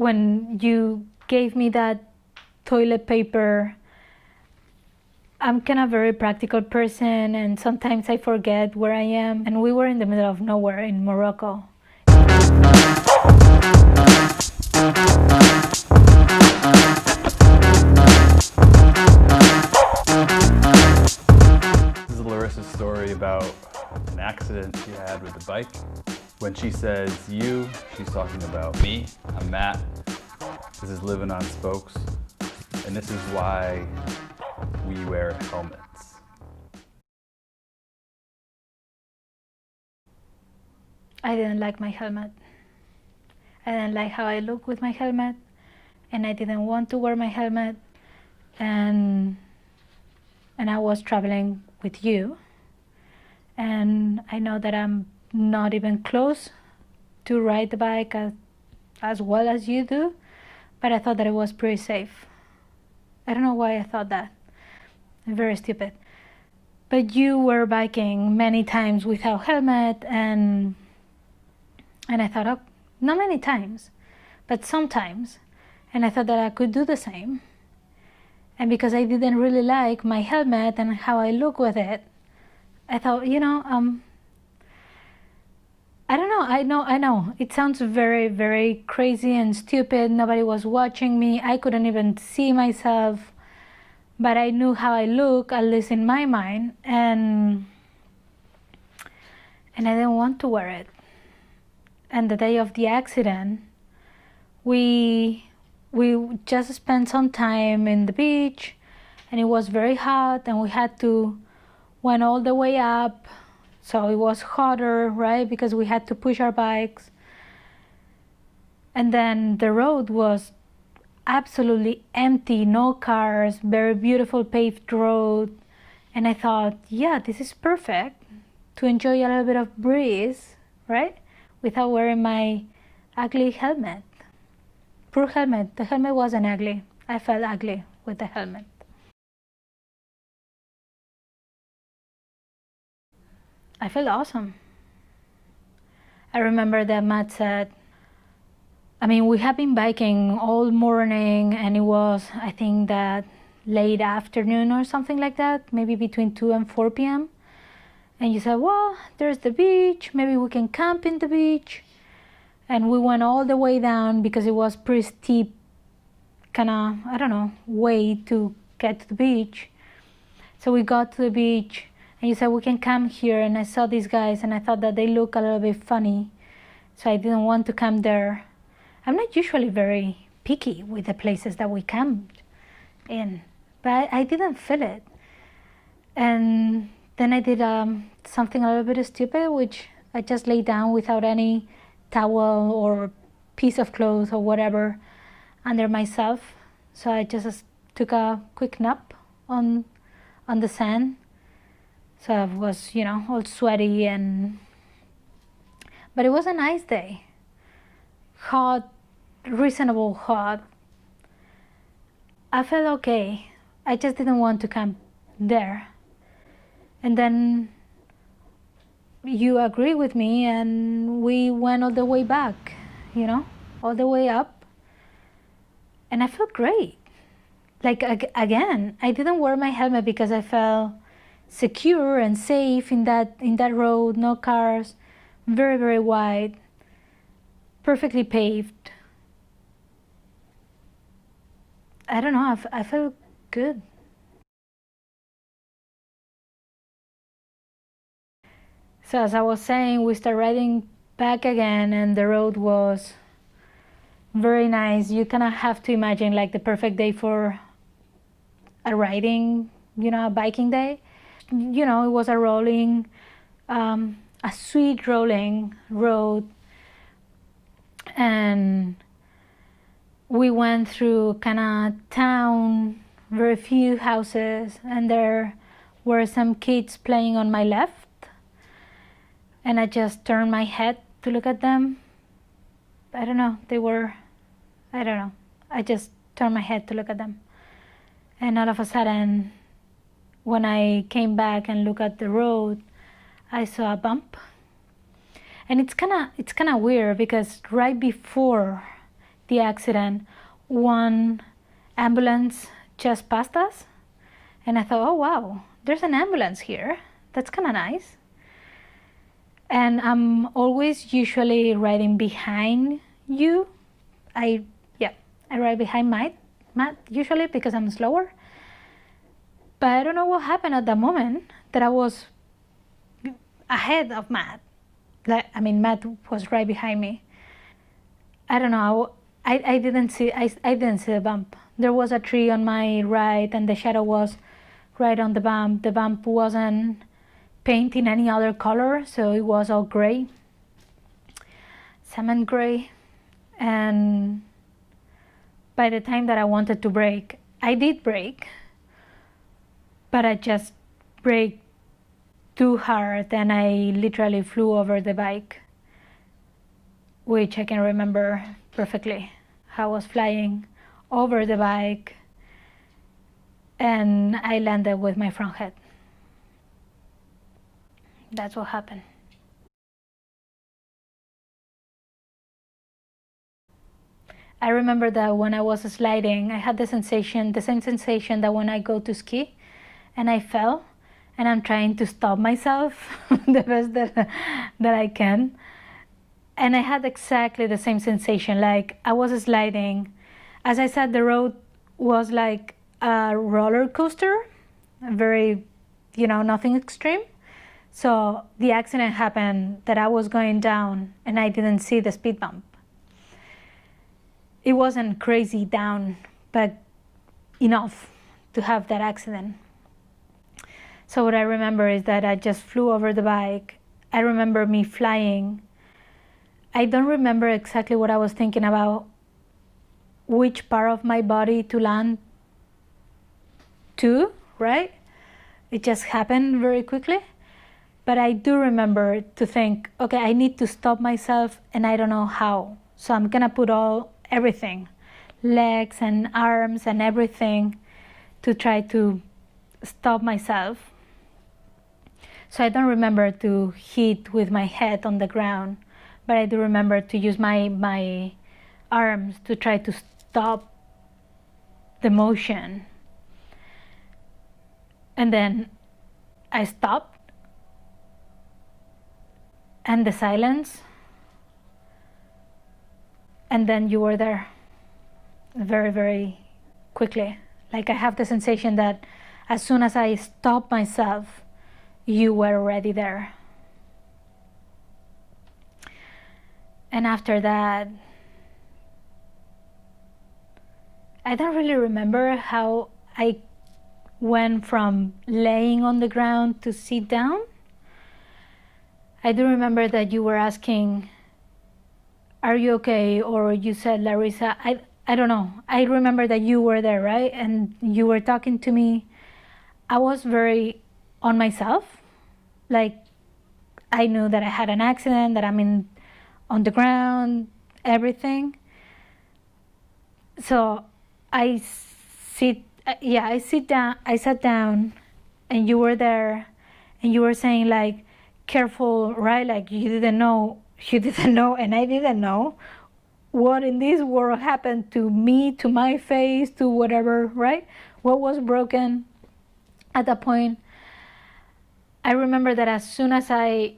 when you gave me that toilet paper, I'm kind of a very practical person, and sometimes I forget where I am. And we were in the middle of nowhere in Morocco. This is Larissa's story about an accident she had with the bike. When she says you, she's talking about me. I'm Matt. This is Livin on Spokes. And this is why we wear helmets. I didn't like my helmet. I didn't like how I look with my helmet, and I didn't want to wear my helmet. And I was traveling with you, and I know that I'm not even close to ride the bike as well as you do, but I thought that it was pretty safe. I don't know why I thought that. Very stupid. But you were biking many times without helmet, and I thought, oh, not many times, but sometimes. And I thought that I could do the same. And because I didn't really like my helmet and how I look with it, I thought, I don't know, I know. It sounds very, very crazy and stupid. Nobody was watching me. I couldn't even see myself. But I knew how I look, at least in my mind. And I didn't want to wear it. And the day of the accident, we just spent some time in the beach, and it was very hot, and we had to went all the way up, so it was hotter, right? Because we had to push our bikes. And then the road was absolutely empty, no cars, very beautiful paved road. And I thought, yeah, this is perfect to enjoy a little bit of breeze, right? Without wearing my ugly helmet. Poor helmet. The helmet wasn't ugly. I felt ugly with the helmet. I felt awesome. I remember that Matt said, we have been biking all morning, and it was, I think, that late afternoon or something like that, maybe between 2 and 4 p.m. And you said, well, there's the beach, maybe we can camp in the beach. And we went all the way down because it was pretty steep, way to get to the beach. So we got to the beach, and you said, we can camp here. And I saw these guys, and I thought that they look a little bit funny. So I didn't want to camp there. I'm not usually very picky with the places that we camped in, but I didn't feel it. And then I did something a little bit stupid, which I just laid down without any towel or piece of clothes or whatever under myself. So I just took a quick nap on the sand. So I was, all sweaty, but it was a nice day. Hot, reasonable hot. I felt okay. I just didn't want to camp there. And then you agree with me, and we went all the way back, all the way up. And I felt great. Like, again, I didn't wear my helmet because I felt secure and safe in that road, no cars, very, very wide, perfectly paved. I don't know, I felt good. So as I was saying, we started riding back again, and the road was very nice. You kind of have to imagine like the perfect day for a riding, a biking day. It was a rolling, a sweet rolling road. And we went through kind of town, very few houses, and there were some kids playing on my left. And I just turned my head to look at them. I don't know, I just turned my head to look at them. And all of a sudden, when I came back and looked at the road, I saw a bump. And it's kind of weird because right before the accident, one ambulance just passed us, and I thought, oh wow, there's an ambulance here. That's kind of nice. And I'm always usually riding behind you. I ride behind Matt usually because I'm slower. But I don't know what happened at that moment that I was ahead of Matt. Matt was right behind me. I don't know. I didn't see the bump. There was a tree on my right, and the shadow was right on the bump. The bump wasn't painted any other color, so it was all gray, salmon gray. And by the time that I wanted to brake, I did brake, but I just braked too hard, and I literally flew over the bike, which I can remember perfectly. I was flying over the bike, and I landed with my front head. That's what happened. I remember that when I was sliding, I had the same sensation that when I go to ski and I fell, and I'm trying to stop myself the best that I can. And I had exactly the same sensation, like I was sliding. As I said, the road was like a roller coaster, very, nothing extreme. So the accident happened that I was going down and I didn't see the speed bump. It wasn't crazy down, but enough to have that accident. So what I remember is that I just flew over the bike. I remember me flying. I don't remember exactly what I was thinking about, which part of my body to land to, right? It just happened very quickly. But I do remember to think, okay, I need to stop myself, and I don't know how. So I'm gonna put everything, legs and arms and everything, to try to stop myself. So I don't remember to hit with my head on the ground, but I do remember to use my arms to try to stop the motion. And then I stopped, and the silence, and then you were there very, very quickly. Like I have the sensation that as soon as I stopped myself, you were already there. And after that, I don't really remember how I went from laying on the ground to sit down. I do remember that you were asking, are you okay? Or you said, Larisa, I don't know. I remember that you were there, right? And you were talking to me. I was very on myself. Like, I knew that I had an accident, that I'm on the ground, everything. So I sat down, and you were there, and you were saying like, careful, right? Like you didn't know, and I didn't know what in this world happened to me, to my face, to whatever, right? What was broken at that point. I remember that as soon as I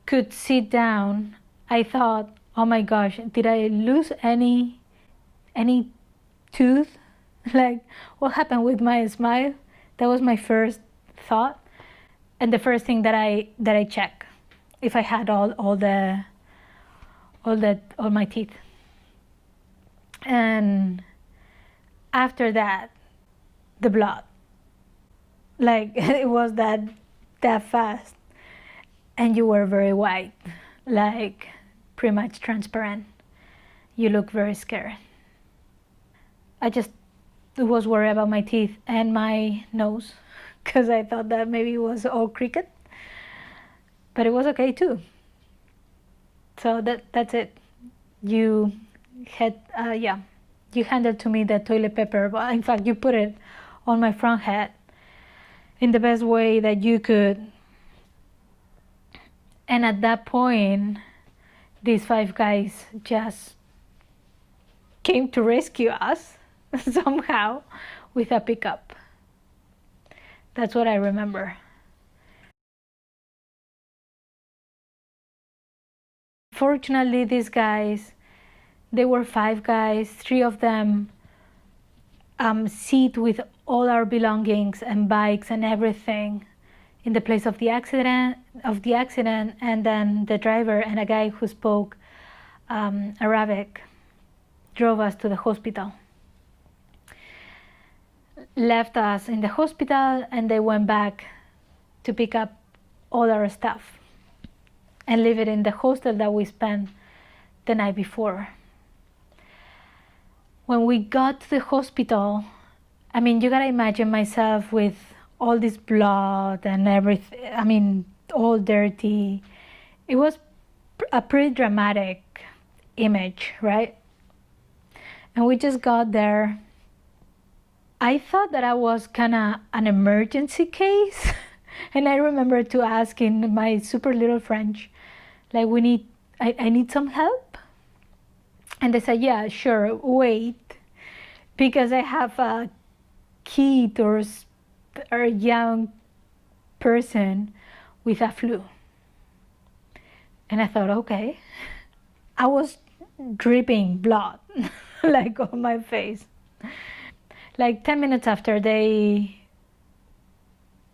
could sit down, I thought, oh my gosh, did I lose any tooth? Like, what happened with my smile? That was my first thought, and the first thing that I check, if I had all my teeth. And after that, the blood, like it was that fast, and you were very white, like pretty much transparent. You look very scared. I just was worried about my teeth and my nose, because I thought that maybe it was all crooked, but it was okay too. So that's it. You handed to me the toilet paper, but in fact you put it on my front head in the best way that you could. And at that point, these 5 guys just came to rescue us somehow with a pickup. That's what I remember. Fortunately, these guys, they were 5 guys, 3 of them sit with all our belongings and bikes and everything in the place of the accident, and then the driver and a guy who spoke Arabic drove us to the hospital. Left us in the hospital, and they went back to pick up all our stuff and leave it in the hostel that we spent the night before. When we got to the hospital, I mean, you gotta imagine myself with all this blood and everything, I mean, all dirty. It was a pretty dramatic image, right? And we just got there. I thought that I was kind of an emergency case. And I remember to ask in my super little French, like, I need some help. And they said, yeah, sure, wait, because I have a kid or a young person with a flu. And I thought, okay. I was dripping blood, like on my face. Like 10 minutes after, they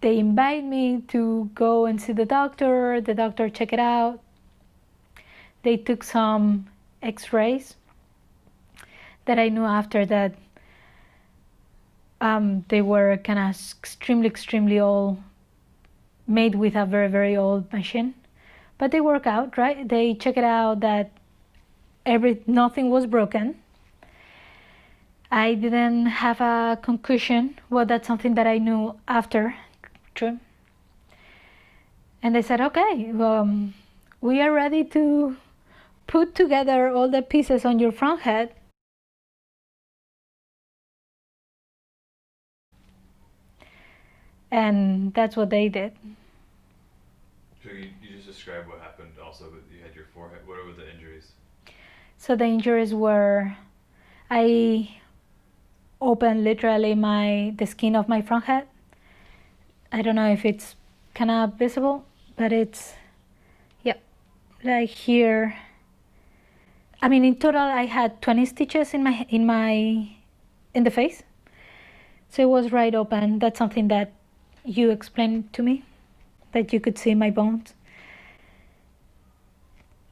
invite me to go and see the doctor. The doctor checked it out. They took some x-rays that I knew after that they were kind of extremely old, made with a very, very old machine. But they work out, right? They check it out that nothing was broken. I didn't have a concussion. Well, that's something that I knew after. True. And they said, okay, we are ready to put together all the pieces on your front head. And that's what they did. So you just described what happened also, but you had your forehead. What were the injuries? So the injuries were, I opened literally the skin of my front head. I don't know if it's kind of visible, but it's, yeah, like here. I mean, in total, I had 20 stitches in the face. So it was right open. That's something that you explained to me, that you could see my bones.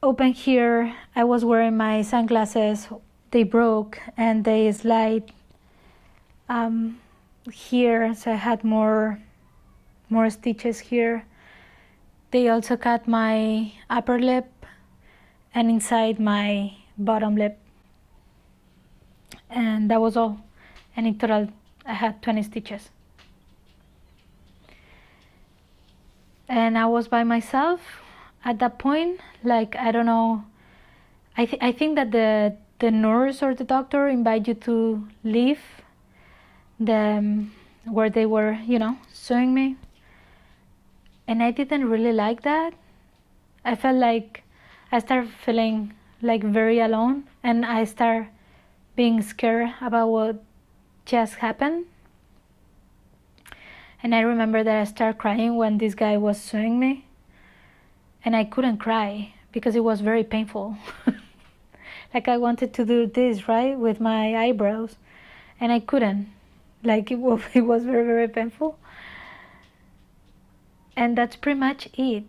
Open here, I was wearing my sunglasses. They broke and they slide here, so I had more stitches here. They also cut my upper lip and inside my bottom lip. And that was all. And in total, I had 20 stitches. And I was by myself at that point. Like, I don't know. I think that the nurse or the doctor invite you to leave where they were, sewing me. And I didn't really like that. I felt like I started feeling like very alone, and I started being scared about what just happened. And I remember that I started crying when this guy was sewing me, and I couldn't cry because it was very painful. Like, I wanted to do this, right, with my eyebrows, and I couldn't. Like, it was very, very painful. And that's pretty much it.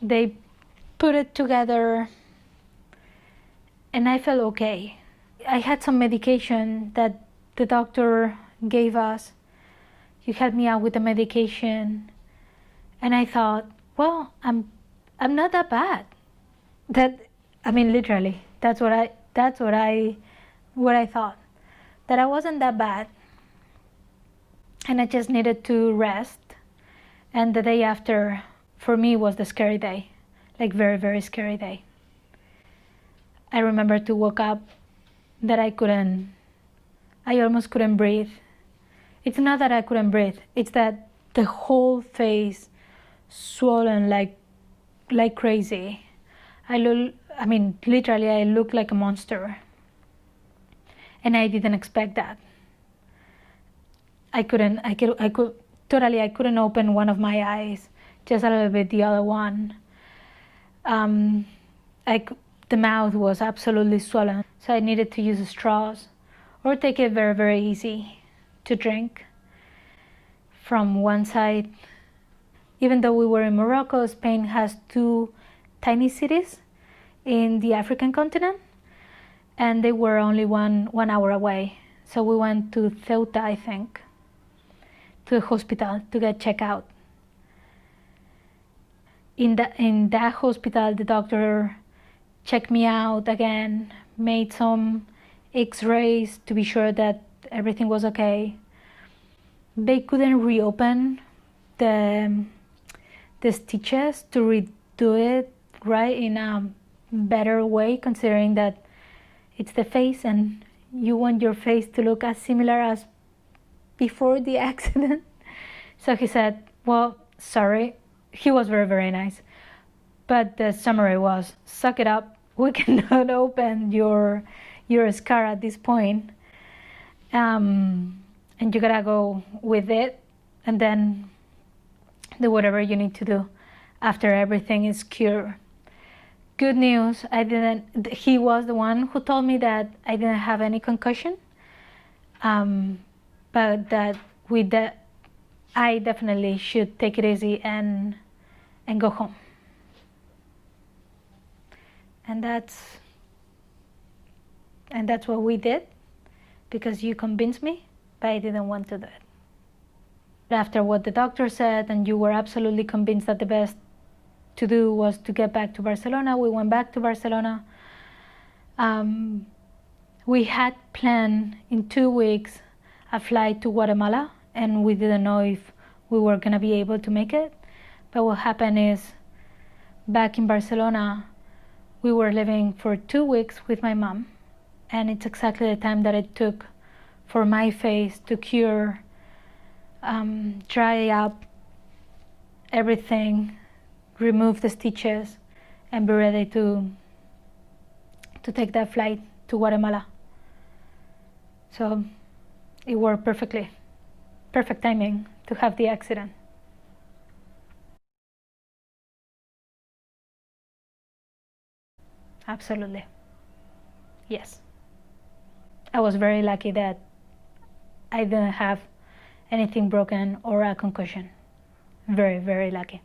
They put it together, and I felt okay. I had some medication that the doctor gave us. He helped me out with the medication, and I thought, well, I'm not that bad. Literally, that's what I thought, that I wasn't that bad, and I just needed to rest. And the day after, for me, was the scary day, like very, very scary day. I remember to wake up that I almost couldn't breathe. It's not that I couldn't breathe, it's that the whole face swollen like crazy. Literally, I looked like a monster. and I didn't expect that. I couldn't open one of my eyes, just a little bit the other one. The mouth was absolutely swollen, so I needed to use straws or take it very, very easy to drink from one side. Even though we were in Morocco, Spain has 2 tiny cities in the African continent, and they were only one hour away. So we went to Ceuta, I think, to the hospital to get checked out. In that hospital, the doctor checked me out again, made some x-rays to be sure that everything was okay. They couldn't reopen the stitches to redo it right in a better way, considering that it's the face and you want your face to look as similar as before the accident. So he said, well, sorry. He was very, very nice. But the summary was, suck it up. We cannot open your scar at this point. And you gotta go with it and then do whatever you need to do after everything is cured. Good news, he was the one who told me that I didn't have any concussion, but that I definitely should take it easy and go home. And that's what we did, because you convinced me, but I didn't want to do it. After what the doctor said, and you were absolutely convinced that the best to do was to get back to Barcelona, we went back to Barcelona. We had planned in 2 weeks a flight to Guatemala, and we didn't know if we were gonna be able to make it. But what happened is, back in Barcelona, we were living for 2 weeks with my mom, and it's exactly the time that it took for my face to cure, dry up everything, remove the stitches, and be ready to take that flight to Guatemala. So it worked perfectly. Perfect timing to have the accident. Absolutely. Yes. I was very lucky that I didn't have anything broken or a concussion. Very, very lucky.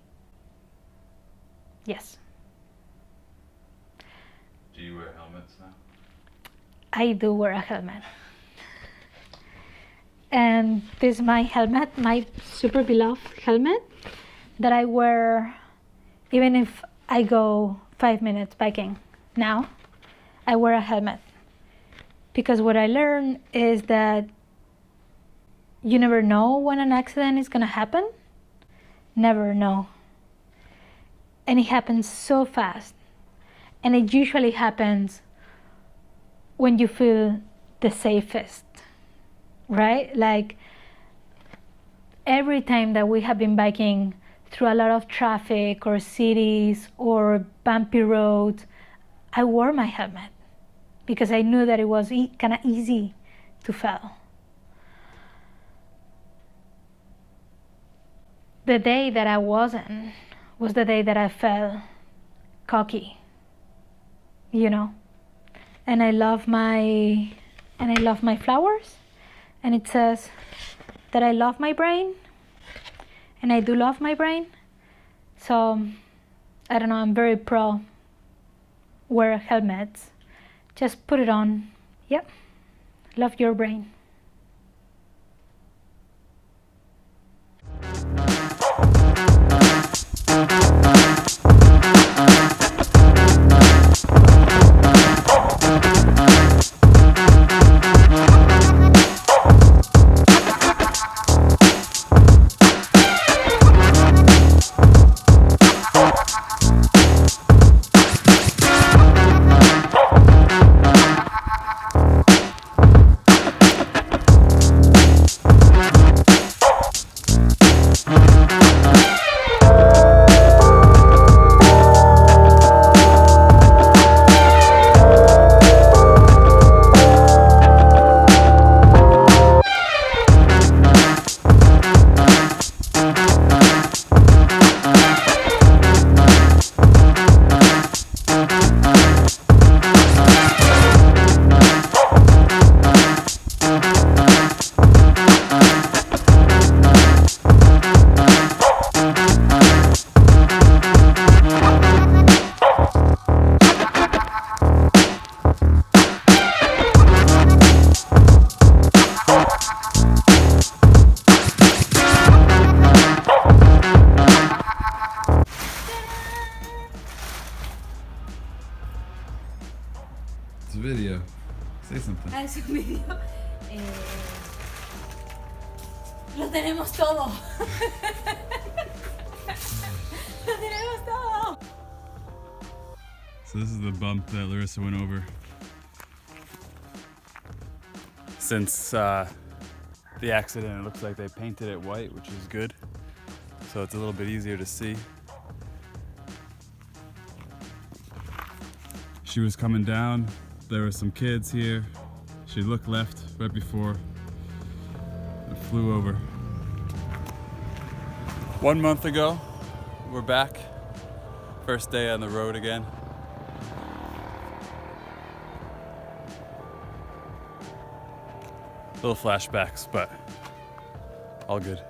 Yes. Do you wear helmets now? I do wear a helmet. And this is my helmet, my super beloved helmet that I wear even if I go 5 minutes biking. Now, I wear a helmet because what I learned is that you never know when an accident is gonna happen. Never know. And it happens so fast. And it usually happens when you feel the safest, right? Like every time that we have been biking through a lot of traffic or cities or bumpy roads, I wore my helmet because I knew that it was kind of easy to fail. The day that I wasn't was the day that I felt cocky, you know. And I love my flowers, and it says that I love my brain, and I do love my brain. So I don't know, I'm very pro wear helmets. Just put it on. Yep. Love your brain. hace un video. Lo tenemos todo. Lo tenemos todo. So this is the bump that Larisa went over. Since the accident, it looks like they painted it white, which is good. So it's a little bit easier to see. She was coming down, there were some kids here. She looked left right before it flew over. 1 month ago, we're back. First day on the road again. Little flashbacks, but all good.